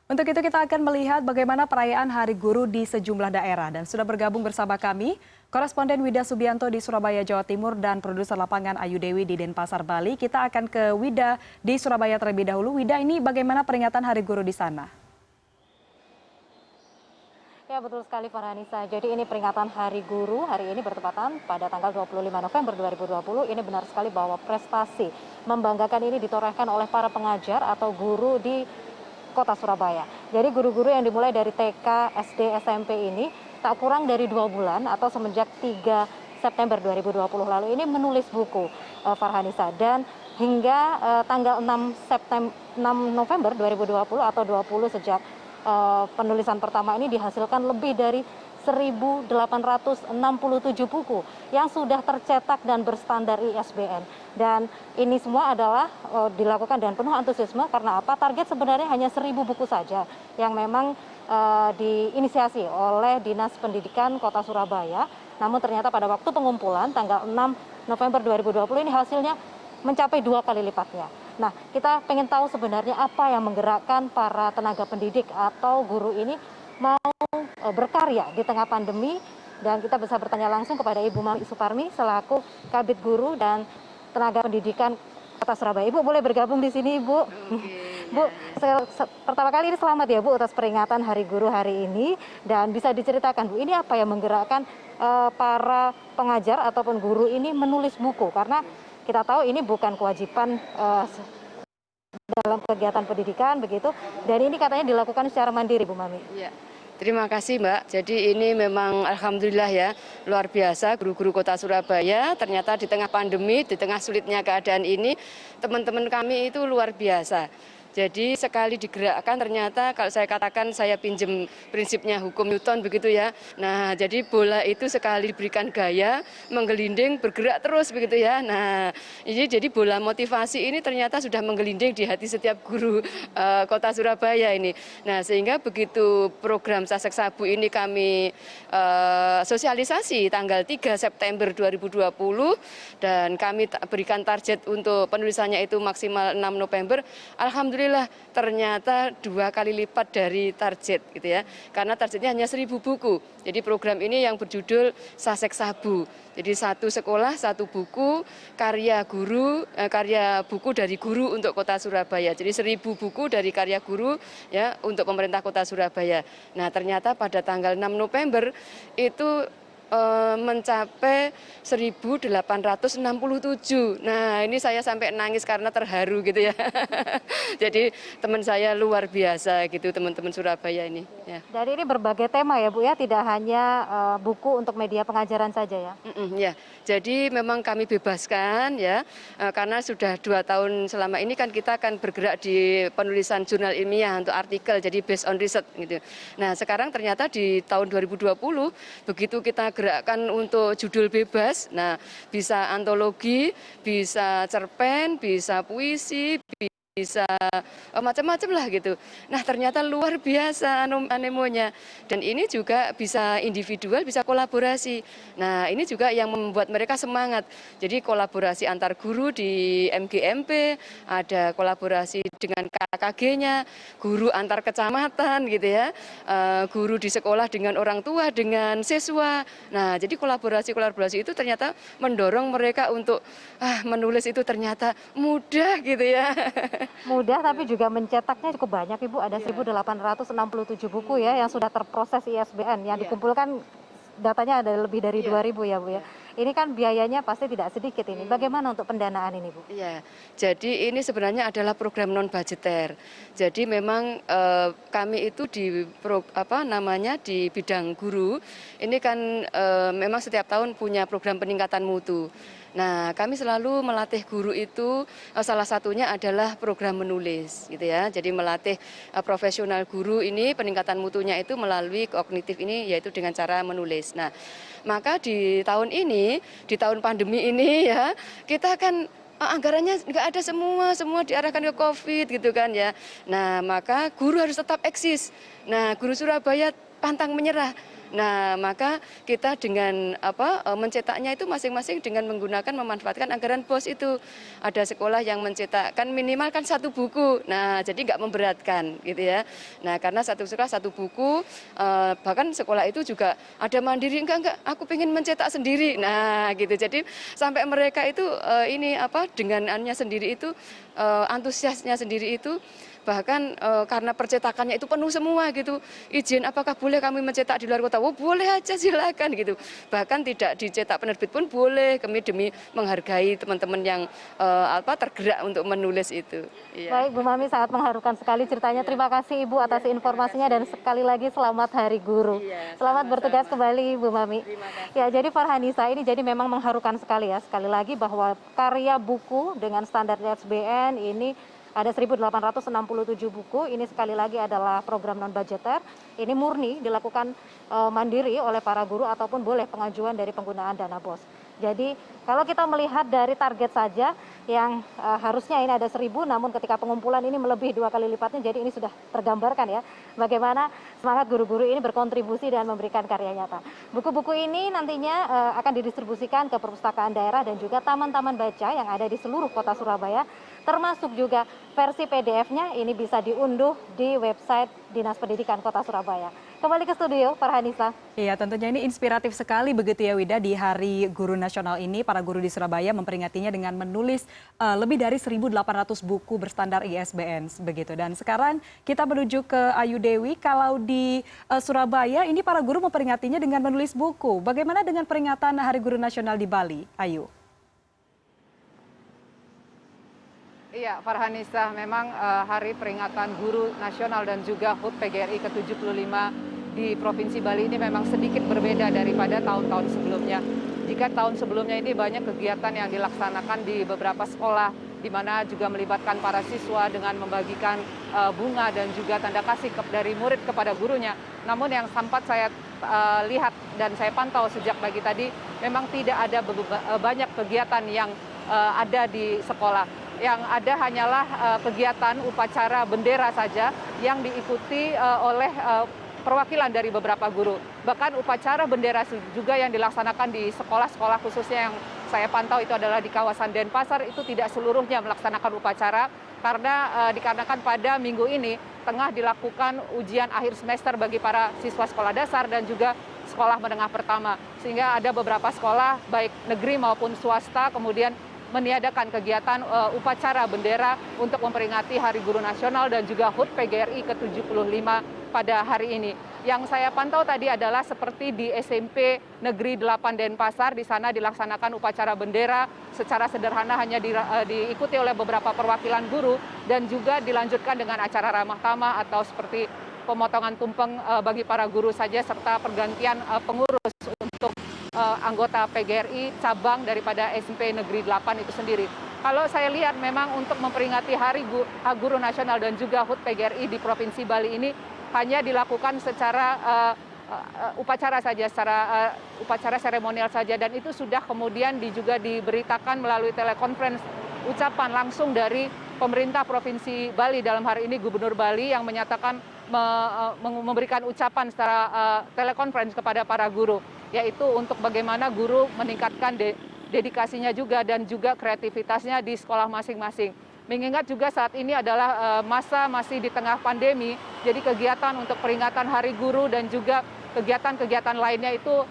Untuk itu kita akan melihat bagaimana perayaan Hari Guru di sejumlah daerah. Dan sudah bergabung bersama kami, koresponden Wida Subianto di Surabaya, Jawa Timur, dan produser lapangan Ayu Dewi di Denpasar, Bali. Kita akan ke Wida di Surabaya terlebih dahulu. Wida, ini bagaimana peringatan Hari Guru di sana? Ya, betul sekali Farhanisa. Jadi ini peringatan Hari Guru hari ini bertepatan pada tanggal 25 November 2020. Ini benar sekali bahwa prestasi membanggakan ini ditorehkan oleh para pengajar atau guru di Kota Surabaya. Jadi guru-guru yang dimulai dari TK, SD, SMP ini tak kurang dari 2 bulan atau semenjak 3 September 2020 lalu ini menulis buku Farhanisa, dan hingga tanggal 6 November 2020 atau 20 sejak penulisan pertama ini dihasilkan lebih dari 1.867 buku yang sudah tercetak dan berstandar ISBN. Dan ini semua adalah dilakukan dengan penuh antusiasme karena apa? Target sebenarnya hanya 1.000 buku saja yang memang diinisiasi oleh Dinas Pendidikan Kota Surabaya. Namun ternyata pada waktu pengumpulan tanggal 6 November 2020 ini hasilnya mencapai 2 kali lipatnya. Nah, kita pengen tahu sebenarnya apa yang menggerakkan para tenaga pendidik atau guru ini mau berkarya di tengah pandemi, dan kita bisa bertanya langsung kepada Ibu Mami Suparmi selaku Kabid Guru dan Tenaga Pendidikan Kota Surabaya. Ibu boleh bergabung di sini, Ibu. Bu, pertama kali ini selamat ya Bu atas peringatan Hari Guru hari ini, dan bisa diceritakan Bu, ini apa yang menggerakkan para pengajar ataupun guru ini menulis buku, karena kita tahu ini bukan kewajiban dalam kegiatan pendidikan begitu, dan ini katanya dilakukan secara mandiri, Bu Mami. Ya, terima kasih Mbak. Jadi ini memang alhamdulillah ya, luar biasa guru-guru Kota Surabaya ternyata di tengah pandemi, di tengah sulitnya keadaan ini, teman-teman kami itu luar biasa. Jadi sekali digerakkan ternyata kalau saya katakan saya pinjem prinsipnya hukum Newton begitu ya. Nah jadi bola itu sekali diberikan gaya menggelinding bergerak terus begitu ya. Nah ini jadi bola motivasi ini ternyata sudah menggelinding di hati setiap guru Kota Surabaya ini. Nah sehingga begitu program Sasek Sabu ini kami sosialisasi tanggal 3 September 2020 dan kami berikan target untuk penulisannya itu maksimal 6 November. Alhamdulillah ternyata 2 kali lipat dari target gitu ya, karena targetnya hanya 1.000 buku. Jadi program ini yang berjudul Sasek Sabu. Jadi satu sekolah satu buku, karya buku dari guru untuk Kota Surabaya. Jadi 1.000 buku dari karya guru ya untuk pemerintah Kota Surabaya. Nah ternyata pada tanggal 6 November itu mencapai 1.867. Nah ini saya sampai nangis karena terharu gitu ya. Jadi teman saya luar biasa gitu, teman-teman Surabaya ini. Ya. Dari ini berbagai tema ya Bu ya, tidak hanya buku untuk media pengajaran saja ya. Ya, jadi memang kami bebaskan ya, karena sudah 2 tahun selama ini kan kita akan bergerak di penulisan jurnal ilmiah untuk artikel, jadi based on research gitu. Nah sekarang ternyata di tahun 2020 begitu kita gerakkan untuk judul bebas, nah bisa antologi, bisa cerpen, bisa puisi, bisa macam-macam lah gitu. Nah ternyata luar biasa anemonya, dan ini juga bisa individual, bisa kolaborasi. Nah ini juga yang membuat mereka semangat. Jadi kolaborasi antar guru di MGMP, ada kolaborasi dengan KKG-nya, guru antar kecamatan gitu ya, guru di sekolah dengan orang tua, dengan siswa. Nah jadi kolaborasi itu ternyata mendorong mereka untuk menulis itu ternyata mudah gitu ya. Mudah, tapi juga mencetaknya cukup banyak Ibu, ada 1.867 buku ya yang sudah terproses ISBN, yang dikumpulkan datanya ada lebih dari 2.000 ya Bu ya. Ini kan biayanya pasti tidak sedikit ini. Bagaimana untuk pendanaan ini Bu? Iya, jadi ini sebenarnya adalah program non budgeter. Jadi memang kami itu di di bidang guru ini kan memang setiap tahun punya program peningkatan mutu. Nah, kami selalu melatih guru itu salah satunya adalah program menulis gitu ya. Jadi melatih profesional guru ini peningkatan mutunya itu melalui kognitif ini, yaitu dengan cara menulis. Nah, maka di tahun ini, di tahun pandemi ini ya, kita kan anggarannya nggak ada, semua diarahkan ke COVID gitu kan ya. Nah, maka guru harus tetap eksis. Nah, guru Surabaya pantang menyerah. Nah, maka kita dengan mencetaknya itu masing-masing dengan menggunakan memanfaatkan anggaran BOS itu. Ada sekolah yang mencetakkan minimal kan 1 buku. Nah, jadi nggak memberatkan gitu ya. Nah, karena satu sekolah 1 buku, bahkan sekolah itu juga ada mandiri, enggak, aku pengen mencetak sendiri. Nah, gitu. Jadi sampai mereka itu dengan anunya sendiri itu antusiasnya sendiri itu bahkan karena percetakannya itu penuh semua gitu. Izin apakah boleh kami mencetak di luar kota? Oh, boleh aja silakan gitu. Bahkan tidak dicetak penerbit pun boleh, kami demi menghargai teman-teman yang tergerak untuk menulis itu. Iya. Baik, Bu Mami, sangat mengharukan sekali ceritanya. Terima kasih Ibu atas informasinya dan sekali lagi selamat Hari Guru. Iya, Selamat sama-sama. bertugas kembali Bu Mami. Terima kasih. Ya, jadi Farhanisa, ini jadi memang mengharukan sekali ya. Sekali lagi bahwa karya buku dengan standar ISBN ini ada 1.867 buku. Ini sekali lagi adalah program non budgeter. Ini murni dilakukan mandiri oleh para guru ataupun boleh pengajuan dari penggunaan dana BOS. Jadi kalau kita melihat dari target saja yang harusnya ini ada 1.000, namun ketika pengumpulan ini melebihi 2 kali lipatnya, jadi ini sudah tergambarkan ya bagaimana semangat guru-guru ini berkontribusi dan memberikan karya nyata. Buku-buku ini nantinya akan didistribusikan ke perpustakaan daerah dan juga taman-taman baca yang ada di seluruh kota Surabaya, termasuk juga versi PDF-nya ini bisa diunduh di website Dinas Pendidikan Kota Surabaya. Kembali ke studio, Farhanisa. Iya, tentunya ini inspiratif sekali begitu ya Wida, di Hari Guru Nasional ini para guru di Surabaya memperingatinya dengan menulis lebih dari 1.800 buku berstandar ISBN begitu. Dan sekarang kita menuju ke Ayu Dewi. Kalau di Surabaya ini para guru memperingatinya dengan menulis buku. Bagaimana dengan peringatan Hari Guru Nasional di Bali, Ayu? Iya, Farhanisa, memang hari peringatan Guru Nasional dan juga HUT PGRI ke-75 di Provinsi Bali ini memang sedikit berbeda daripada tahun-tahun sebelumnya. Jika tahun sebelumnya ini banyak kegiatan yang dilaksanakan di beberapa sekolah, di mana juga melibatkan para siswa dengan membagikan bunga dan juga tanda kasih dari murid kepada gurunya. Namun yang sempat saya lihat dan saya pantau sejak pagi tadi, memang tidak ada banyak kegiatan yang ada di sekolah. Yang ada hanyalah kegiatan upacara bendera saja yang diikuti oleh perwakilan dari beberapa guru. Bahkan upacara bendera juga yang dilaksanakan di sekolah-sekolah khususnya yang saya pantau itu adalah di kawasan Denpasar, itu tidak seluruhnya melaksanakan upacara karena dikarenakan pada minggu ini tengah dilakukan ujian akhir semester bagi para siswa sekolah dasar dan juga sekolah menengah pertama. Sehingga ada beberapa sekolah baik negeri maupun swasta kemudian meniadakan kegiatan upacara bendera untuk memperingati Hari Guru Nasional dan juga HUT PGRI ke-75 pada hari ini. Yang saya pantau tadi adalah seperti di SMP Negeri 8 Denpasar, di sana dilaksanakan upacara bendera secara sederhana hanya diikuti oleh beberapa perwakilan guru dan juga dilanjutkan dengan acara ramah tamah atau seperti pemotongan tumpeng bagi para guru saja serta pergantian pengurus untuk anggota PGRI cabang daripada SMP Negeri 8 itu sendiri. Kalau saya lihat memang untuk memperingati Hari Guru Nasional dan juga HUT PGRI di Provinsi Bali ini hanya dilakukan secara upacara saja, secara upacara seremonial saja, dan itu sudah kemudian juga diberitakan melalui telekonferensi ucapan langsung dari pemerintah Provinsi Bali, dalam hari ini Gubernur Bali yang menyatakan memberikan ucapan secara telekonferensi kepada para guru, yaitu untuk bagaimana guru meningkatkan dedikasinya juga dan juga kreativitasnya di sekolah masing-masing. Mengingat juga saat ini adalah masa masih di tengah pandemi, jadi kegiatan untuk peringatan Hari Guru dan juga kegiatan-kegiatan lainnya itu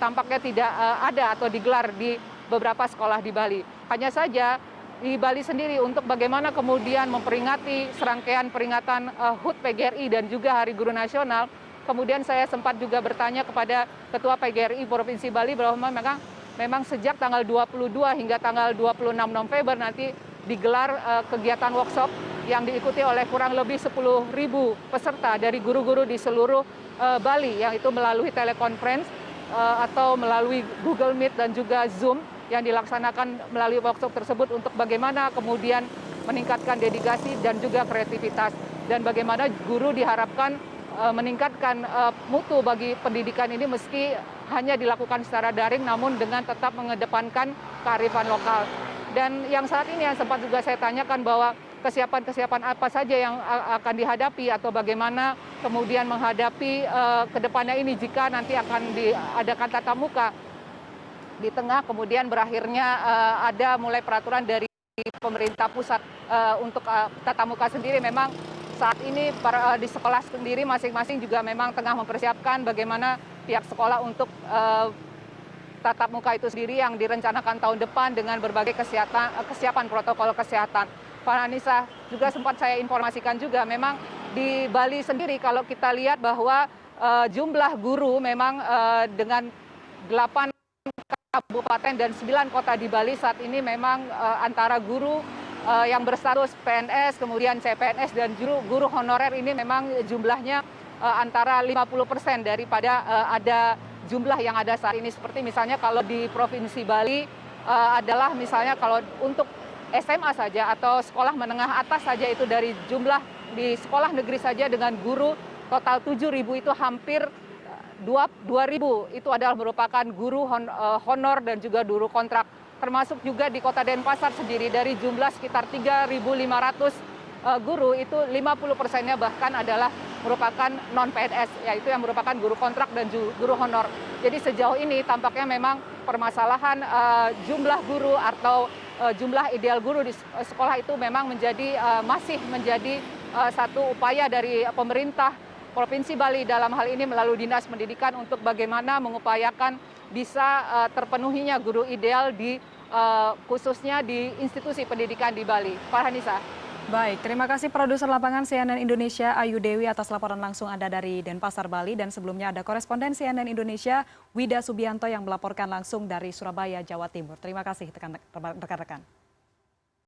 tampaknya tidak ada atau digelar di beberapa sekolah di Bali. Hanya saja di Bali sendiri untuk bagaimana kemudian memperingati serangkaian peringatan HUT PGRI dan juga Hari Guru Nasional. Kemudian saya sempat juga bertanya kepada Ketua PGRI Provinsi Bali bahwa memang sejak tanggal 22 hingga tanggal 26 November nanti digelar kegiatan workshop yang diikuti oleh kurang lebih 10.000 peserta dari guru-guru di seluruh Bali, yang itu melalui telekonferensi atau melalui Google Meet dan juga Zoom yang dilaksanakan melalui workshop tersebut untuk bagaimana kemudian meningkatkan dedikasi dan juga kreativitas, dan bagaimana guru diharapkan meningkatkan mutu bagi pendidikan ini meski hanya dilakukan secara daring namun dengan tetap mengedepankan kearifan lokal. Dan yang saat ini yang sempat juga saya tanyakan bahwa kesiapan-kesiapan apa saja yang akan dihadapi atau bagaimana kemudian menghadapi ke depannya ini jika nanti akan diadakan tatap muka di tengah kemudian berakhirnya ada mulai peraturan dari pemerintah pusat untuk tatap muka sendiri. Memang saat ini di sekolah sendiri masing-masing juga memang tengah mempersiapkan bagaimana pihak sekolah untuk tatap muka itu sendiri yang direncanakan tahun depan dengan berbagai kesiapan protokol kesehatan. Farhanisa, juga sempat saya informasikan juga memang di Bali sendiri kalau kita lihat bahwa jumlah guru memang dengan 8 kabupaten dan 9 kota di Bali saat ini memang antara guru yang berstatus PNS, kemudian CPNS dan guru honorer ini memang jumlahnya antara 50% daripada ada jumlah yang ada saat ini. Seperti misalnya kalau di Provinsi Bali adalah misalnya kalau untuk SMA saja atau sekolah menengah atas saja itu dari jumlah di sekolah negeri saja dengan guru total 7.000 itu hampir 2.000 itu adalah merupakan guru honor dan juga guru kontrak. Termasuk juga di Kota Denpasar sendiri dari jumlah sekitar 3.500 guru itu 50%-nya bahkan adalah merupakan non-PNS, yaitu yang merupakan guru kontrak dan guru honor. Jadi sejauh ini tampaknya memang permasalahan jumlah guru atau jumlah ideal guru di sekolah itu memang masih menjadi satu upaya dari pemerintah Provinsi Bali dalam hal ini melalui Dinas Pendidikan untuk bagaimana mengupayakan bisa terpenuhinya guru ideal di khususnya di institusi pendidikan di Bali. Farhanisa. Baik, terima kasih produser lapangan CNN Indonesia Ayu Dewi atas laporan langsung Anda dari Denpasar, Bali. Dan sebelumnya ada koresponden CNN Indonesia Wida Subianto yang melaporkan langsung dari Surabaya, Jawa Timur. Terima kasih rekan-rekan.